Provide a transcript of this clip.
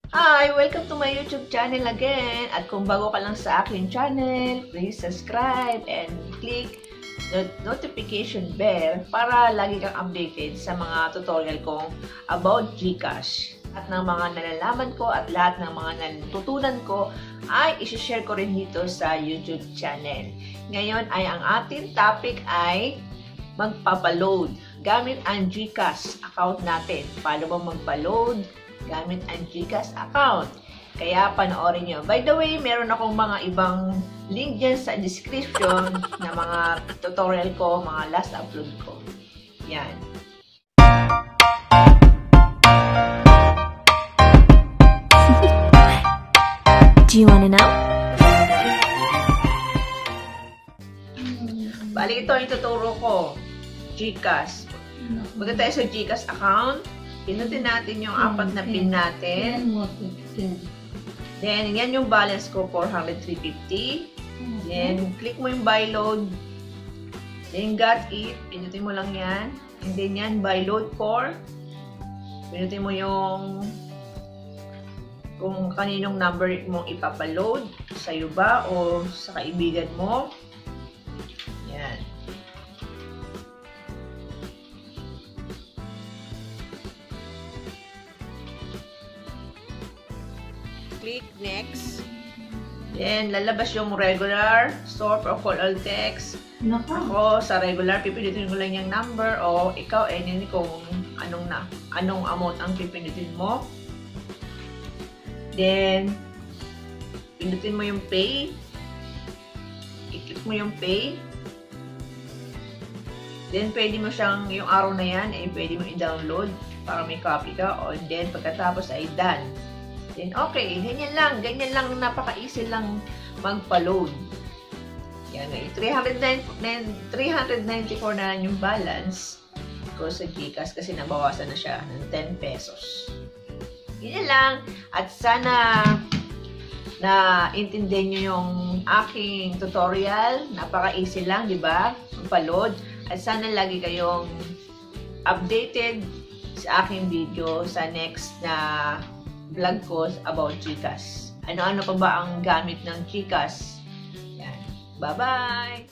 Hi! Welcome to my YouTube channel again. At kung bago ka lang sa aking channel, please subscribe and click the notification bell para lagi kang updated sa mga tutorial kong about GCash. At ng mga nalalaman ko at lahat ng mga natutunan ko ay isi-share ko rin dito sa YouTube channel. Ngayon ay ang ating topic ay magpapaload gamit ang GCash account natin. Paano ba magpa-load gamit ang GCash account? Kaya panoorin nyo. By the way, meron akong mga ibang link dyan sa description na mga tutorial ko, mga last upload ko. Yan. Do you wanna know? Bali, ito ang ituturo ko. GCash. Punta tayo sa GCash account. Pinutin natin yung apat na pin natin. Then, yan yung balance ko, 400-350. Then, click mo yung buy load. Then, got it. Pinutin mo lang yan. And then, yan, buy load for. Pinutin mo yung kung kaninong number mong ipapaload. Sa'yo ba o sa kaibigan mo. Yan. Click next. Then, lalabas yung regular, sort or call all text. Ako, sa regular, pipindutin ko lang yung number o ikaw, any kung anong amount ang pipindutin mo. Then, pindutin mo yung pay. I-click mo yung pay. Then, pwede mo siyang, yung araw na yan, pwede mo i-download para may copy ka. O, then, pagkatapos ay done. Then, okay, ganyan lang, napaka-easy lang magpa-load. Yan, 394 na lang yung balance ko sa GCash kasi nabawasan na siya ng 10 pesos. Yan lang, at sana na intindihan nyo yung aking tutorial. Napaka-easy lang, di ba? Magpa-load. At sana lagi kayong updated sa aking video sa next na vlog ko about GCash. Ano-ano pa ba ang gamit ng GCash? Yan. Bye-bye!